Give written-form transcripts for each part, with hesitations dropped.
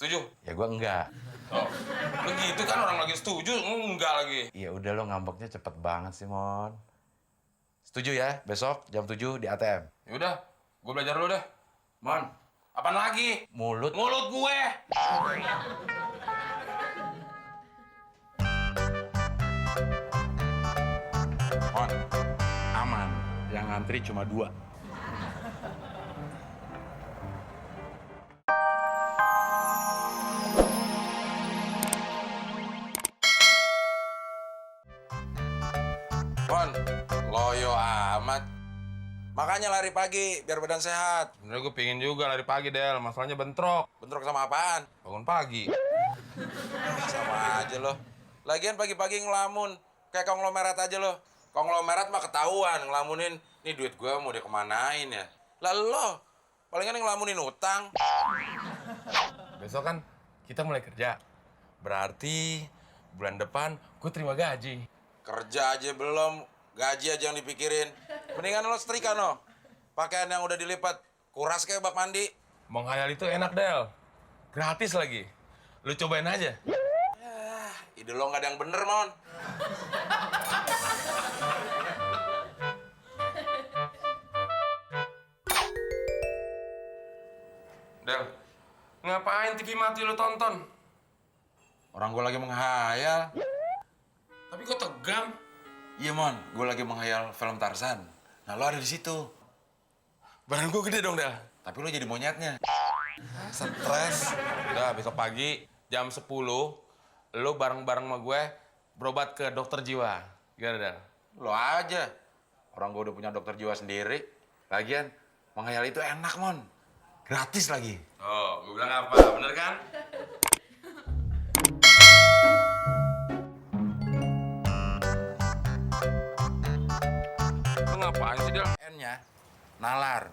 Setuju? Ya gua enggak. Oh, begitu kan orang lagi setuju, enggak lagi. Ya udah lo ngambeknya cepet banget sih, Mon. Setuju ya, besok jam 7 di ATM. Yaudah, gue belajar dulu deh. Mon, Apaan lagi? mulut. Mulut gue. Mon, aman. Yang ngantri cuma 2. Mon, loyo amat. Makanya lari pagi, biar badan sehat. Sebenernya gue pingin juga lari pagi, Del. Masalahnya bentrok. Bentrok sama apaan? Bangun pagi. Sama aja lo. Lagian pagi-pagi ngelamun. Kayak konglomerat aja lo. Konglomerat mah ketahuan ngelamunin. Nih duit gue mau dikemanain ya? Lalu lo, palingan ngelamunin utang. Besok kan kita mulai kerja. Berarti bulan depan gue terima gaji. Kerja aja belum, gaji aja yang dipikirin. Mendingan lo setrika no. Pakaian yang udah dilipat, kuras kayak bak mandi. Menghayal itu enak, Del. Gratis lagi. Lu cobain aja. Ide lo nggak ada yang bener, Mon. Del, ngapain TV mati lu tonton? Orang gue lagi menghayal. Tapi kok tegang? Iya, Mon. Gue lagi menghayal film Tarzan. Nah, lo ada di situ. Badan gue gede dong, Del. Tapi lo jadi monyetnya. Stres. Udah, besok pagi jam 10, lu bareng-bareng sama gue berobat ke dokter jiwa. Gimana, Del? Lo aja. Orang gue udah punya dokter jiwa sendiri. Lagian, menghayal itu enak, Mon. Gratis lagi. Oh, gue bilang apa? Bener kan? Lu ngapain sih, Del? N-nya, nalar.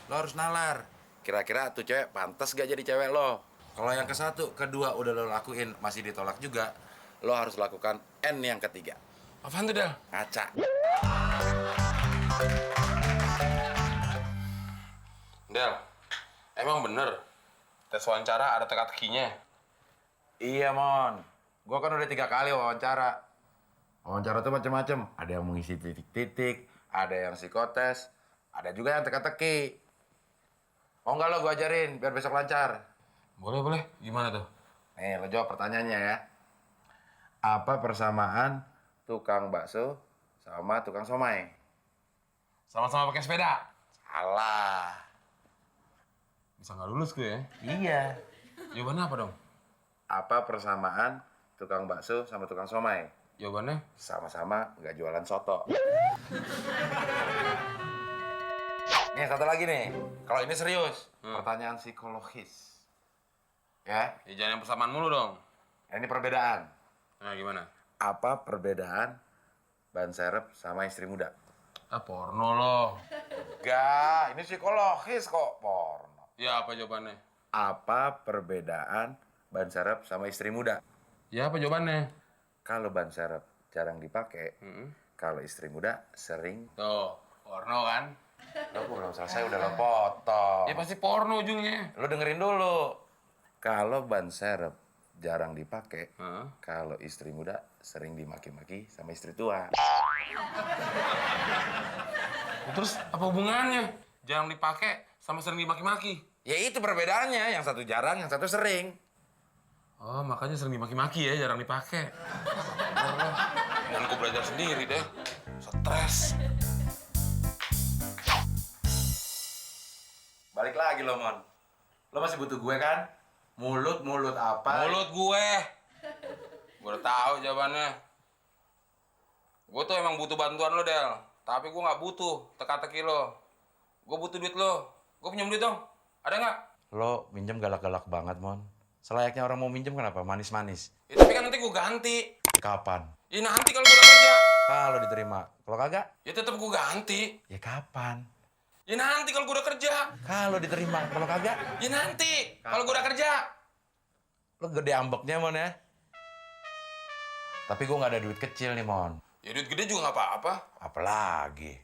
Lo harus nalar. Kira-kira tuh cewek pantas gak jadi cewek lo? Kalau yang ke satu, kedua udah lo lakuin, masih ditolak juga, lo harus lakukan N yang ketiga. Apaan tuh, Del? Ngaca. Del, emang bener tes wawancara ada teka-tekinya? Iya, Mon. Gua kan udah 3 kali wawancara. Wawancara tuh macem-macem. Ada yang mengisi titik-titik, ada yang psikotes, ada juga yang teka-teki. Mau nggak lo gua ajarin biar besok lancar? Boleh, boleh. Gimana tuh? Nih, lo jawab pertanyaannya ya. Apa persamaan tukang bakso sama tukang somai? Sama-sama pakai sepeda. Salah. Bisa nggak lulus gue ya? Iya. Jawabannya apa dong? Apa persamaan tukang bakso sama tukang somai? Jawabannya? Sama-sama nggak jualan soto. Nih, satu lagi nih. Kalau ini serius, pertanyaan psikologis. Ya, Ya jangan yang persamaan mulu dong. ini perbedaan. Nah, gimana? Apa perbedaan ban serep sama istri muda? Ah, porno loh. Enggak, ini psikologis kok, porno. Ya, apa jawabannya? Apa perbedaan ban serep sama istri muda? Ya, apa jawabannya? Kalau ban serep jarang dipakai, kalau istri muda sering. Tuh, porno kan? Lo belum selesai udah lo potong. Ya pasti porno ujungnya. Lo dengerin dulu. Kalau ban serep jarang dipakai, Hah? kalau istri muda sering dimaki-maki sama istri tua. Terus apa hubungannya? Jarang dipakai sama sering dimaki-maki. Ya itu perbedaannya, yang satu jarang, yang satu sering. Oh, makanya sering dimaki-maki ya, jarang dipakai. Mau gue belajar sendiri deh. Stres. Balik lagi lo, Mon. Lo masih butuh gue kan? Mulut apa? Mulut gue. Gue udah tahu jawabannya. Gue tuh emang butuh bantuan lo, Del. Tapi gue nggak butuh teka-teki lo. Gue butuh duit lo. Gue pinjam duit dong. Ada nggak? Lo minjem galak-galak banget, Mon. Selayaknya orang mau minjem kenapa? Manis-manis. Ya, tapi kan nanti gue ganti. Kapan? Ya nanti kalau gue udah kerja. Kalau diterima. Kalau kagak, Ya tetap gue ganti. ya kapan? Ya nanti kalau gue udah kerja. Kalau diterima. Kalau kagak, Ya nanti kalau gue udah kerja. lo gede ambeknya, Mon ya. Tapi gue nggak ada duit kecil nih, Mon. Ya duit gede juga nggak apa-apa. Apalagi.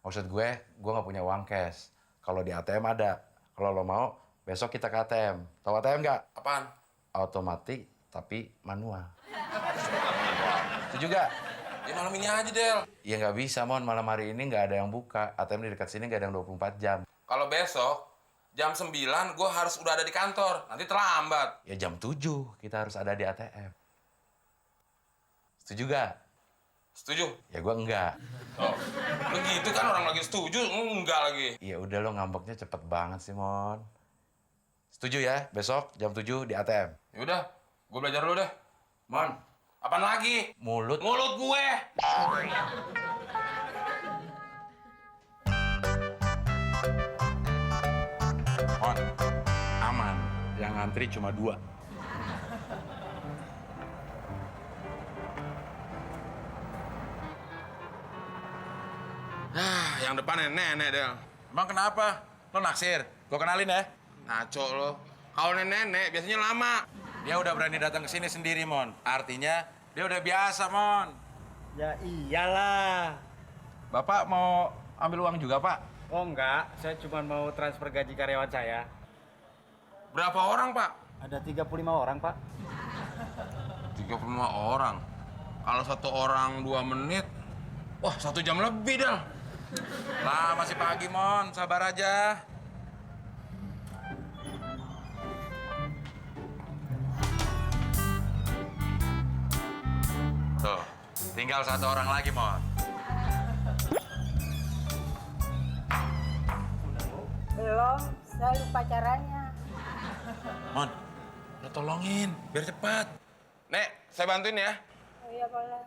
Maksud gue nggak punya uang cash. Kalau di ATM ada. Kalau lo mau, Besok kita ke ATM. Tahu ATM nggak? Apaan? Otomatis tapi manual. Setuju nggak? Ya malam ini aja, Del. Ya nggak bisa, Mon. Malam hari ini nggak ada yang buka. ATM di dekat sini nggak ada yang 24 jam. Kalau besok jam 9 gue harus udah ada di kantor. Nanti terlambat. Ya jam 7 kita harus ada di ATM. Setuju nggak? Setuju? Ya gua enggak. Oh, begitu kan orang lagi setuju, enggak lagi. Ya udah lo ngambeknya cepet banget sih, Mon. Setuju ya? Besok jam 7 di ATM. Ya udah, gue belajar dulu deh. Mon, Apaan lagi? mulut. Mulut gue. Mon, aman. Yang ngantri cuma 2. Yang depan nenek, Del. Emang kenapa? Lo naksir? Gue kenalin ya. Ngaco lo. Kalau nenek biasanya lama. Dia udah berani datang ke sini sendiri, Mon. Artinya dia udah biasa, Mon. Ya iyalah. Bapak mau ambil uang juga, Pak? Oh enggak, saya cuma mau transfer gaji karyawan saya. Berapa orang, Pak? Ada 35 orang, Pak. 35 orang. Kalau 1 orang 2 menit, wah 1 jam lebih, Del. Lah, masih pagi, Mon. Sabar aja. Tuh, tinggal 1 orang lagi, Mon. Belum, saya lupa caranya. Mon, lo tolongin, biar cepat. Nek, saya bantuin ya. Oh iya boleh.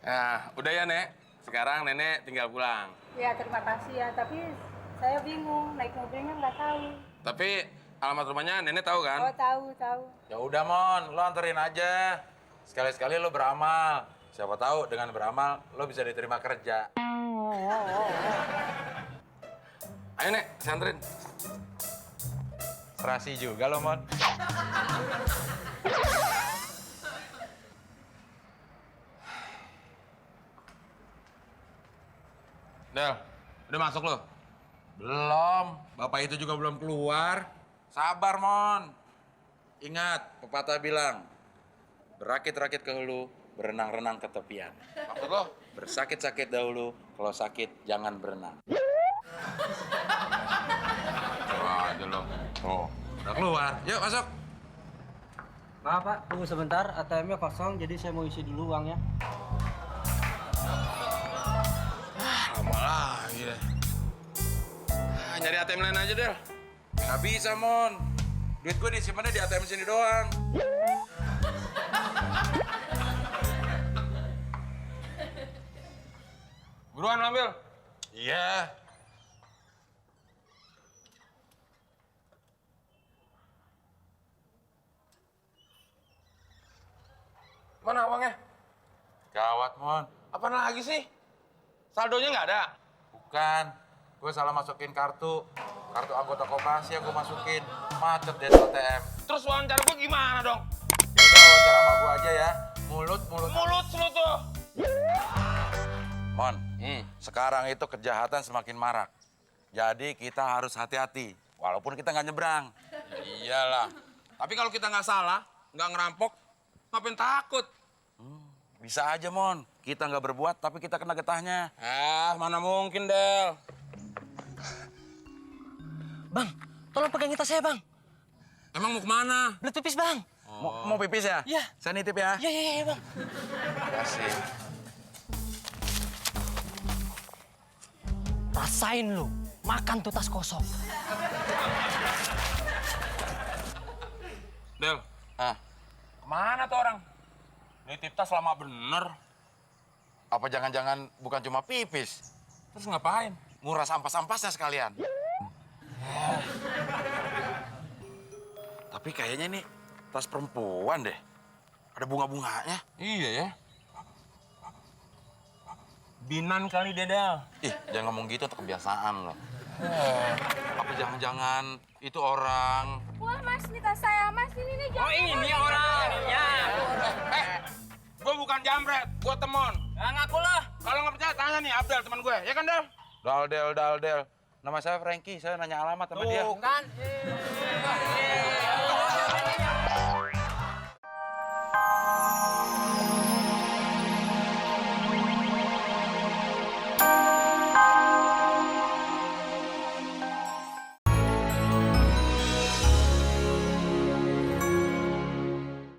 Nah, udah ya, Nek. Sekarang Nenek tinggal pulang. Ya terima kasih ya, tapi saya bingung naik mobilnya nggak tahu. Tapi alamat rumahnya Nenek tahu kan? Oh tahu. Ya udah, Mon, lo anterin aja. Sekali-sekali lo beramal. Siapa tahu dengan beramal lo bisa diterima kerja. Ayo, Nek, saya anterin. Serasi juga lo, Mon. Del, udah masuk lo? Belum. Bapak itu juga belum keluar. Sabar, Mon. Ingat, pepatah bilang, berakit-rakit ke hulu, berenang-renang ke tepian. Maksud lo? Bersakit-sakit dahulu, kalau sakit jangan berenang. Coba aja lo. Oh, udah keluar. Yuk, masuk. Maaf Pak, tunggu sebentar. ATM-nya kosong, jadi saya mau isi dulu uangnya. Lama lagi deh. Nyari ATM lain aja, Del. Nggak bisa, Mon. Duit gue disimpannya di ATM sini doang. Buruan lo ambil. Iya. Mana uangnya? Gawat, Mon. Apaan lagi sih? Saldonya nggak ada? Bukan. Gue salah masukin kartu. Kartu anggota koperasi yang gue masukin. Macet deh ATM. Terus wawancara gue gimana dong? Ya udah, wawancara sama gue aja ya. Mulut. Mulut lu tuh. Mon, sekarang itu kejahatan semakin marak. Jadi kita harus hati-hati. Walaupun kita nggak nyebrang. Ya iyalah. Tapi kalau kita nggak salah, nggak ngerampok, ngapain takut? Bisa aja, Mon. Kita nggak berbuat, tapi kita kena getahnya. Mana mungkin, Del. Bang, tolong pegang kita saya, Bang. Emang mau kemana? Belut pipis, Bang. Mau pipis ya? Iya. Saya nitip ya. Iya, Bang. Kasih. Rasain lu, makan tuh tas kosong. Del, Ah, kemana tuh orang? Nitip tas lama bener. apa jangan-jangan bukan cuma pipis? Terus ngapain? Nguras sampah-sampahnya sekalian. Tapi kayaknya ini tas perempuan deh. Ada bunga-bunganya. Iya ya. Binan kali, Del. Ih, jangan ngomong gitu, itu kebiasaan loh. Apa jangan-jangan itu orang? Wah mas, ini tas saya mas, ini nih. Oh, ini orangnya. Gue bukan bukan jamret, gue temon. Ya ngaku lah. Kalau nggak percaya tanya nih Abdel teman gue, ya kan Del? Dal. Nama saya Frankie, saya nanya alamat sama dia. Tuh kan.